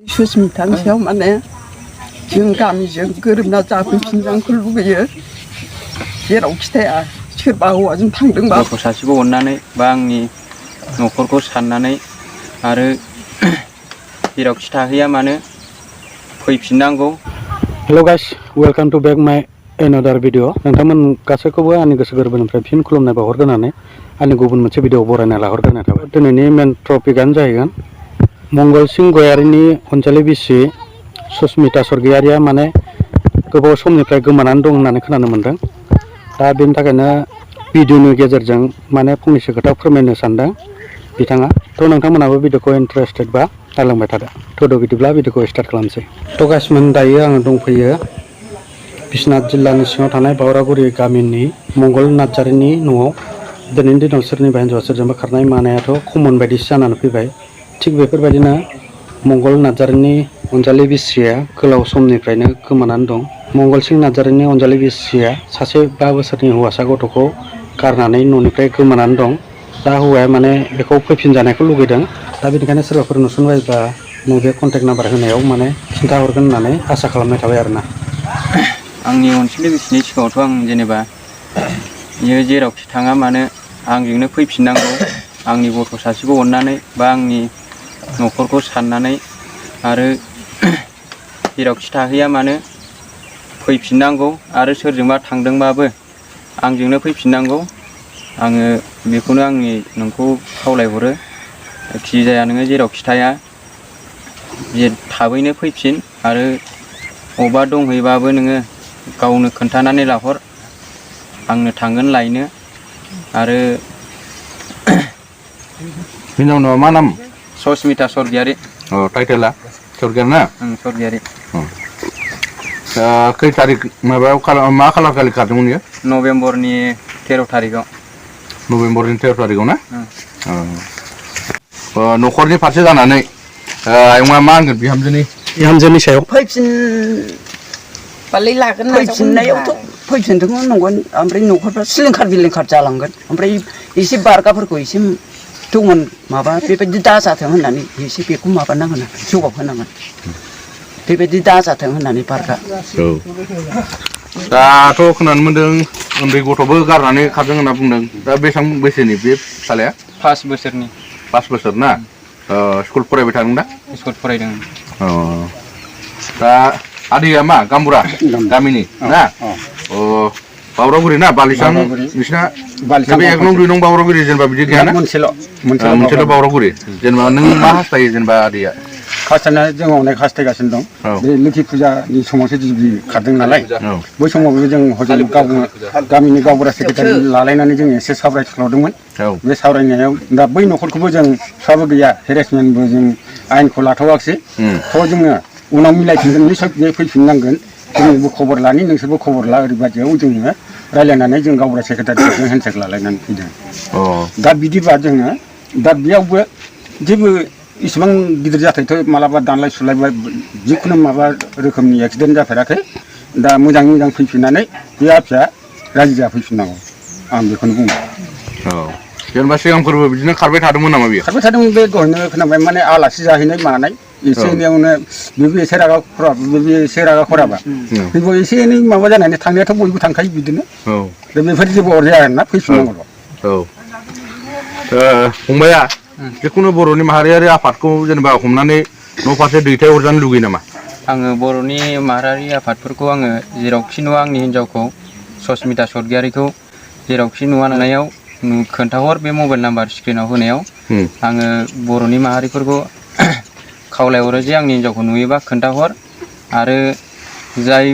수스미탄 시험만에 지금 감이죠. 그럼나 잡은 신장 글루게요. 제라고 기대야. 제바와 좀 당등 봐. न'खौ सासेबो अननानै बा आंनि न'खरखौ साननानै आरो जेरावखि थाहैया मानो फैफिननांगौ. Hello guys, welcome to back my another video. नोंथांमोन गासैखौबो आंनि गोसो गोरबोनिफ्राय फिन खुलुमनाय बावहरग्रोनानै आंनि गुबुन मोनसे भिडिअ बरायना लाहरग्रोनाय थाबाय. दिनैनि मेन टपिकआनो जाहैगोन मंगलसिं गयारिनि अनजालि बिसि सुस्मिता स्वर्गियारिया माने गोबाव समनिफ्राय गोमानानै दं होननानै खोनानो मोनदों. दा बेनि थाखायनो भिडिअनि गेजेरजों माने फंनैसो खोथा फोरमायनो सानदों बिथाङा. थ' नोंथांमोनाबो भिडिअखौ इन्टारेस्टेड बा नायलांबाय थादो. थ' बिदिब्ला भिडिअखौ स्टार्ट खालामसै. थ' गासिमोन दायो आङो दंफैयो बिश्वनाथ जिल्लानि सिङाव थानाय बावरागुरि गामिनि मंगल नार्जारिनि न'आव. दिनैनि दिनाव सोरनिबा हिन्जावा सोरजोंबा खारनाय मानायाथ' कमन बायदिसो जानानै फैबाय. थिग बेफोरबायदिनो मंगल नार्जारिनि अनजालि बिसिया गोलाव समनिफ्रायनो गोमानानै दं. मंगलसिं नार्जारिनि अनजालि बिसिया सासे 5 बोसोरनि हौवासा गथ'खौ गारनानै न'निफ्राय गोमानानै दं. दा हौवाया माने बेखौ फैफिनजानायखौ लुगैदों. दा बेनिखायनो सोरबाफोर नुसनबायबा नैबे कन्टेक्ट नाम्बार होनायाव माने खिन्थाहरगोन होननानै आसा खालामनाय थाबाय आरोना. आंनि अनसुलि बिसिनि सिगाङावथ' आं जेनेबा बियो जेरावखि थाङा मानो आंजोंनो फैफिननांगौ. आंनि गथ' सासेखौ अननानै बा आंनि न'खरखौ साननानै आरो जेरावखि थाहैया मानो फैफिननांगौ आरो सोरजोंबा थांदोंबाबो आंजोंनो फैफिननांगौ. आङो बेखौनो नोंखौ खावलायहरो. खि जाया नोङो जेरावखि थाया थाबैनो फैफिन आरो अबा दंहैबाबो नोङो गावनो खोन्थानानै लाहर. आंनो थांगोन लायनो. आरो हिनजावनाव मा नाम? सुस्मिता स्वर्गियारि. टाइटेला स्वर्गियारि ना? स्वर्गियारि. खै तारिख माबायाव मा खालार खालि खारदोंमोन बियो? नभेम्बरनि 13 तारिखआव. नभेम्बरनि 13 तारिखआव ना? न'खरनि फारसे जानानै आयंआ मा होनगोन बिहामजोनि सायाव? फैफिननायावथ' फैफिनदोंमोन नंगोन. ओमफ्राय न'खरफ्रा सिलिंखार बिलिंखार जालांगोन. ओमफ्राय एसे बारगाफोरखौ एसे दंमोन माबा बेबायदि दाजाथों होननानै एसे बेखौ माबानांगोन आरो जौगाहोनांगोन. बेबायदि दाजाथों होननानै बारगा. दाथ' खोनानो मोन्दों उन्दै गथ'बो गारनानै खारदों होनना बुंदों. दा बेसेबां बैसोनि बे फिसालाया? 5 बोसोरनि. 5 बोसोर ना? स्कुल फरायबाय थादों दा? स्कुल फरायदों. दा आदैया मा गामबुरा गामिनि ना? बावरागुरि ना? बालिसां बिसिना बे 1 नं 2 नं बावरागुरि जेनेबा बिदि गैयाना? मोनसेल' बावरागुरि. जेनेबा नों मा हास्थायो जेनेबा आदैया? हास्थायनाया जों अनेक हास्थायगासिनो दं. बे लोखि फुजानि समावसो गिबि खारदों नालाय. बै समावबो जों हजों गामिनि गावबुरा सेक्रेटारि लालायनानै जों एसे सावरायखालामदोंमोन. बे सावरायनायाव दा बै न'खरखौबो जों फिसाबो गैया हेरेसमेन्टबो जों आयेनखौ लाथ'वाखिसै. थ' जोङो उनाव मिलायफिनगोन निसय बे फैफिननांगोन. जोंबो खबर लानि नोंसोरबो खबर ला ओरैबायदियाव जोङो रायज्लायनानै जों गावबुरा सेक्रेटारिजों हेन्डसेक लालायनानै फैदों. दा बिदिबा जोङो दा बेयावबो जेबो इसिबां गिदिर जाथायथ' मालाबा दानलाय सुलायबाय जिखुनु माबा रोखोमनि एक्सिडेन्ट जाफेराखै. दा मोजाङै मोजां फैफिननानै बे फिसा रायजो जाफैफिननांगौ आं बेखौनो बुङो. जेनेबा सिगांफोरबो बिदिनो खारबाय थादोंमोन नामा बियो? खारबाय थादोंमोन. बे दहायनो खोनाबाय माने आलासि जाहैनाय मानाय एसे एनैयावनो बेबो एसे रागा खराबा बेबो एसे एनै माबा जानानै थांनायाथ' बयबो थांखायो बिदिनो. दा बेफोर जेबो अरजाया आरोना फैफिननांगौल'. फंबाया जिखुनु बर'नि माहारियारि आफादखौ जेनेबा हमनानै न' फारसे दैथायहरजानो लुगैयो नामा? आङो बर'नि माहारियारि आफादफोरखौ आङो जेरावखि नुवा आंनि हिन्जावखौ सुस्मिता स्वर्गियारिखौ जेरावखि नुवा नुनायाव खोन्थाहर. बे मबाइल नाम्बार स्क्रिनाव होनायाव आङो बर'नि माहारिफोरखौ खावलायहरो जे आंनि हिन्जावखौ नुयोबा खोन्थाहर. आरो जाय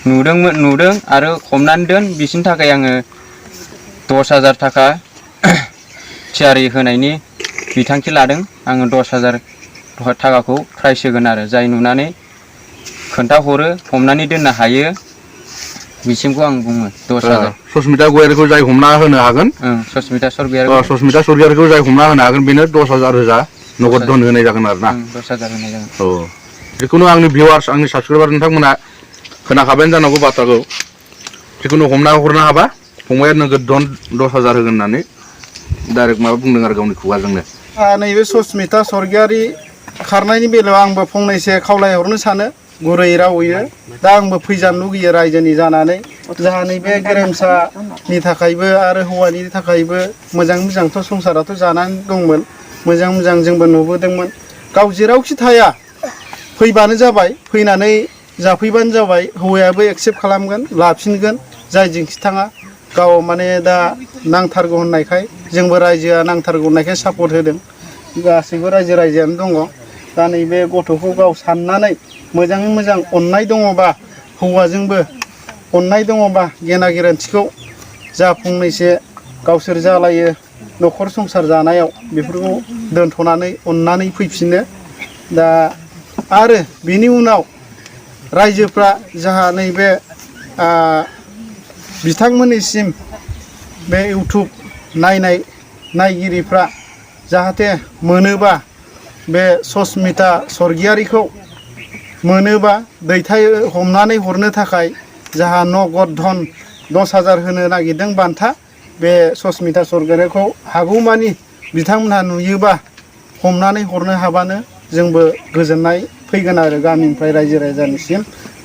नुदों आरो हमनानै दोन बिसोरनि थाखाय आङो 10,000 थाखा थियारि होनायनि बिथांखि लादों. आङो 10,000 थाखाखौ प्राइज होगोन आरो जाय नुनानै खोन्थाहरो हमनानै दोननो हायो बिसिमखौ आं बुङो 10,000. सुस्मिता गयारिखौ जाय हमना होनो हागोन, सुस्मिता स्वर्गियारिखौ जाय हमना होनो हागोन बेनो 10,000 रोजा नगद धन होनाय जागोन आरो ना? 10,000 होनाय जागोन. जिखुनु आंनि भिउवार्स आंनि साबसक्राइबार नोंथांमोना खोनाखाबायानो जानांगौ बाथ्राखौ. जिखुनु हमना हरनो हाबा फंबाया नोगोद धन 10,000 होगोन होननानै डाइरेक्ट माबा बुंदों आरो गावनि खुगाजोंनो. नैबे सुस्मिता स्वर्गियारि खारनायनि बेलायाव आंबो फंनैसो खावलायहरनो सानो गुरै रावैनो दा आंबो फैजानो लुगैयो रायजोनि जानानै जाहा नैबे गेरेमसानि थाखायबो आरो हौवानि थाखायबो मोजांथ' संसाराथ' जानानै दंमोन मोजां जोंबो नुबोदोंमोन गाव जेरावखि थाया फैबानो जाबाय फैनानै जाफैबानो जाबाय हौवायाबो एक्सेप्ट खालामगोन लाफिनगोन जाय जेंखि थाङा गाव माने दा नांथारगौ होननायखाय जोंबो रायजोआ नांथारगौ होननायखाय सापर्ट होदों गासैबो रायजोआनो दङ दा नैबे गथ'खौ गाव साननानै मोजाङै मोजां अननाय दङबा हौवाजोंबो अननाय दङबा गेना गोरोन्थिखौ जा फंनैसो गावसोर जालायो न'खर संसार जानायाव बेफोरखौ दोनथ'नानै अननानै फैफिनो दा आरो बेनि उनाव रायजोफ्रा जाहा नैबे बिथांमोननिसिम बे इउटुब नायगिरिफ्रा जाहाथे मोनोबा बे सस्मिता स्वर्गियारिखौ मोनोबा दैथाय हमनानै हरनो थाखाय जाहा नगद धन 10,000 होनो नागिरदों बान्था बे सस्मिता स्वर्गियारिखौ हागौमानि बिथांमोनहा नुयोबा हमनानै हरनो हाबानो जोंबो गोजोननाय फैगोन आरो गामिनिफ्राय रायजो राजानिसिम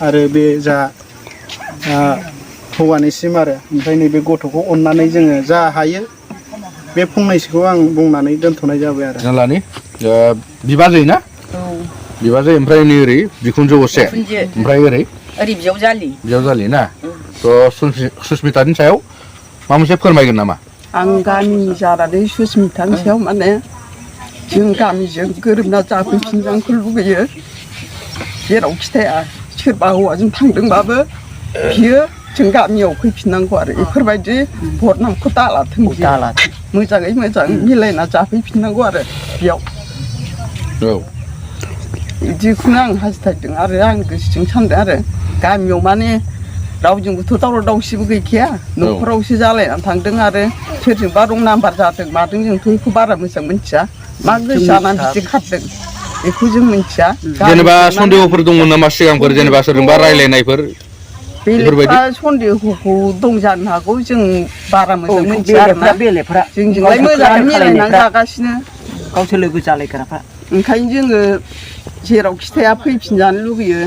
आरो बे जा हौवानिसिम आरो ओमफ्राय नैबे गथ'खौ अननानै जोङो जा हायो बे फंनैसोखौ आं बुंनानै दोनथ'नाय जाबाय आरो जोंलानि बिबाजै ना बिबाजै ओमफ्राय नै ओरै बिखुनजो असे ओमफ्राय ओरै बिजावजालि ना थ' सुस्मितानि सायाव माबा मोनसे फोरमायगोन नामा आं गामिनि जानानै सुस्मितानि सायाव माने जों गामिजों गोरोबना जाफैफिनजांखौ लुगैयो जेरावखि थाया सोरबा हौवाजों थांदोंबाबो बियो जों गामियाव फैफिननांगौ आरो बेफोरबायदि बदनामखौ दालाथों मोजाङै मोजां मिलायना जाफैफिननांगौ आरो बेयाव बिदिखौनो आं हास्थायदों आरो आं गोसोजों सानदों आरो गामियाव माने रावजोंबोथ' दावराव दावसिबो गैखाया न'खरावसो जालायनानै थांदों आरो सोरजोंबा रं नाम्बार जादों मादों जोंथ' बेखौ बारा मोजां मिथिया मा गोसो जानानै बिदि खारदों बेखौ जों मिथिया जेनेबा सन्देहफोर दंमोन नामा सिगांफोर जेनेबा सोरजोंबा रायलायनायफोर बेलेगफ्रा सन्देहखौ दं जानो हागौ जों बारा मोजां मिथिया आरोना बेलेगफ्रा जोंजोंलाय मोजाङै मिलायनानै जागासिनो गावसोर लोगो जालायग्राफ्रा ओंखायनो जोङो जेरावखि थाया फैफिनजानो लुगैयो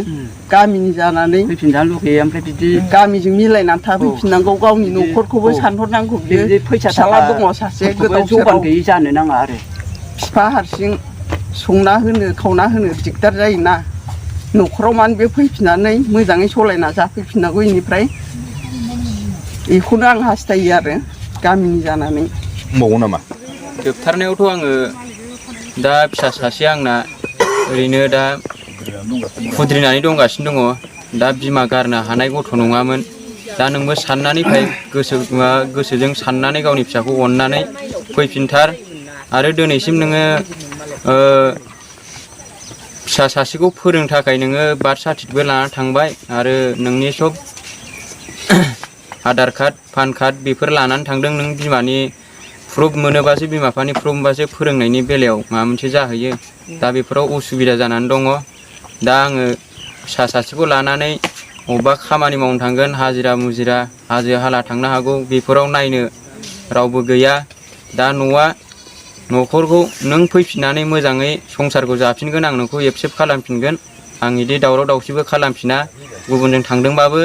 गामिनि जानानै फैफिनजानो लुगैयो ओमफ्राय बिदि गामिजों मिलायनानै थाफैफिननांगौ गावनि न'खरखौबो सानहरनांगौ बियो फिसाला दङ सासे गोदाव सोराव गैयि जानो नाङा आरो बिफा हारसिं संना होनो खावना होनो दिगदार जायोना न'खराव मानो बे फैफिननानै मोजाङै सलायना जाफैफिननांगौ बेनिफ्राय बेखौनो आं हास्थायो आरो गामिनि जानानै बुंबावो नामा जोबथारनायावथ' आङो दा फिसा सासे आंना ओरैनो दा खुद्रिनानै दंगासिनो दङ दा बिमा गारनो हानाय गथ' नङामोन दा नोंबो साननानै फै गोसोजों साननानै गावनि फिसाखौ अननानै फैफिनथार आरो दिनैसिम नोङो फिसा सासेखौ फोरोंनो थाखाय नोङो बार्थ सार्टिफिकेटबो लाना थांबाय आरो नोंनि सब आधार कार्ड पान कार्ड बेफोर लानानै थांदों नों बिमानि प्रुफ मोनोबासो बिमा बिफानि प्रुफ मोनबासो फोरोंनायनि बेलायाव माबा मोनसे जाहैयो दा बेफोराव उसुबिदा जानानै दङ दा आङो फिसा सासेखौ लानानै अबेबा खामानि मावनो थांगोन हाजिरा मुजिरा हाजो हाला थांनो हागौ बेफोराव नायनो रावबो गैया दा न'खरखौ नों फैफिननानै मोजाङै संसारखौ जाफिनगोन आं नोंखौ एक्सेप्ट खालामफिनगोन आं बिदि दावराव दावसिबो खालामफिना गुबुनजों थांदोंबाबो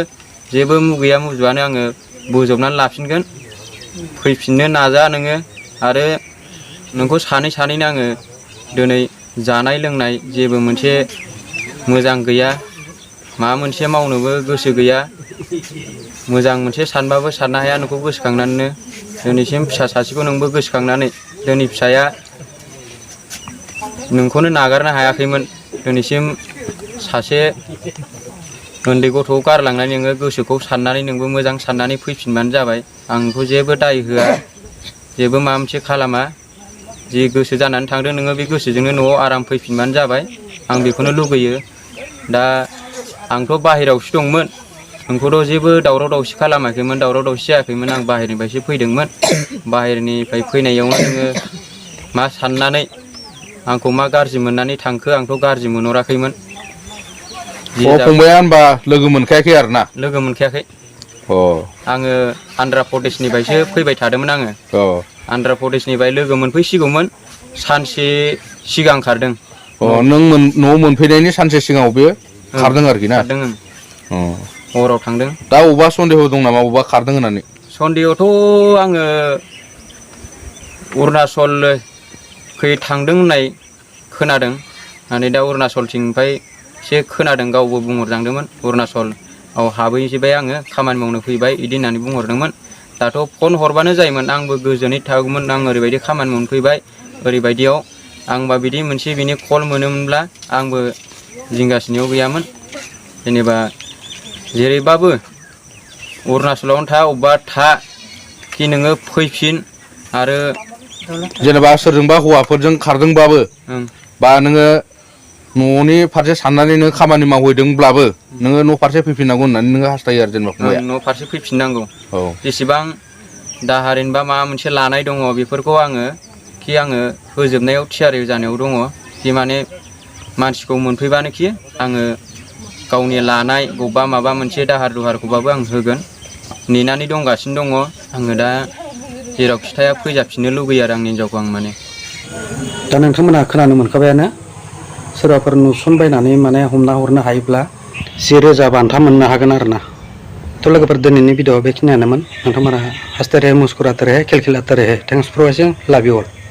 जेबो मुगैया मुजुआनो आङो बोजबनानै लाफिनगोन फैफिननो नाजा नोङो आरो नोंखौ सानैनो आङो दिनै जानाय लोंनाय जेबो मोनसे मोजां गैया माबा मोनसे मावनोबो गोसो गैया मोजां मोनसे सानबाबो साननो हाया नोंखौ गोसोखांनानैनो दिनैसिम फिसा सासेखौ नोंबो गोसोखांनानै दिनै फिसाया नोंखौनो नागारनो हायाखैमोन दिनैसिम सासे उन्दै गथ'खौ गारलांनानै नोङो गोसोखौ साननानै नोंबो मोजां साननानै फैफिनबानो जाबाय आं नोंखौ जेबो दाय होआ जेबो माबा मोनसे खालामा जि गोसो जानानै थांदों नोङो बे गोसोजोंनो न'आव आराम फैफिनबानो जाबाय आं बेखौनो लुगैयो दा आंथ' बाहेरायावसो दंमोन नोंखौथ' जेबो दावराव दावसि खालामाखैमोन दावराव दावसि जायाखैमोन आं बाहेरनिफ्रायसो फैदोंमोन बाहेरनिफ्राय फैनायावनो नोङो मा साननानै आंखौ मा गाज्रि मोननानै थांखो आंथ' गाज्रि मोनहराखैमोन फंबाया होनबा लोगो मोनखायाखै आरो ना लोगो मोनखायाखै आङो आन्ध्रा प्रदेशनिफ्रायसो फैबाय थादोंमोन आङो आन्ध्रा प्रदेशनिफ्राय लोगो मोनफैसिगौमोन सानसे सिगां खारदों नों न'आव मोनफैनायनि सानसे सिगाङाव बे खारदों आरोखि ना खारदों हराव थांदों दा अबेबा सन्देह दं नामा अबेबा खारदों होननानै सन्देहथ' आङो अरुणाचलखै थांदों होननाय खोनादों माने दा अरुणाचलथिंनिफ्राय एसे खोनादों गावबो बुंहरलांदोंमोन अरुणाचलाव हाबहैबाय आङो खामानि मावनो फैबाय बिदि होननानै बुंहरदोंमोन दाथ' फन हरबानो जायोमोन आंबो गोजोनै थागौमोन आं ओरैबायदि खामानि मावनो फैबाय ओरैबायदियाव आंबा बिदि मोनसे बिनि कल मोनोमोनब्ला आंबो जिंगासिनायाव गैयामोन जेनेबा जेरैबाबो अरुणाचलावनो था अबेबा था कि नोङो फैफिन आरो जेनेबा सोरजोंबा हौवाफोरजों खारदोंबाबो बा नोङो न'नि फारसे साननानै नोङो खामानि मावहैदोंब्लाबो नोङो न' फारसे फैफिननांगौ होननानै नोङो हास्थायो आरो जेनेबा फंबाया न' फारसे फैफिननांगौ जेसेबां दाहार बा माबा मोनसे लानाय दङ बेफोरखौ आङो होजोबनायाव थियारि जानायाव दङ कि माने मानसिखौ मोनफैबानोखि आङो गावनि लानाय बबेबा माबा मोनसे दाहार दुहारखौबाबो आं होगोन नेनानै दंगासिनो दङ आङो दा जेरावखि थाया फैजाफिननो लुगैयो आरो आंनि हिनजावखौ आं माने दा नोंथांमोनहा खोनानो मोनखाबायानो सोरबाफोर नुसनबायनानै माने हमना हरनो हायोब्ला 10,000 बान्था मोननो हागोन आरोना थ' लोगोफोर दिनैनि भिडिअ बेखिनियानोमोन नोंथांमोनहा हास्थाय रहे मुस्कुराते रहे खिलखिलाते रहे थेंक्स फर वाचिं लाभ इउ अल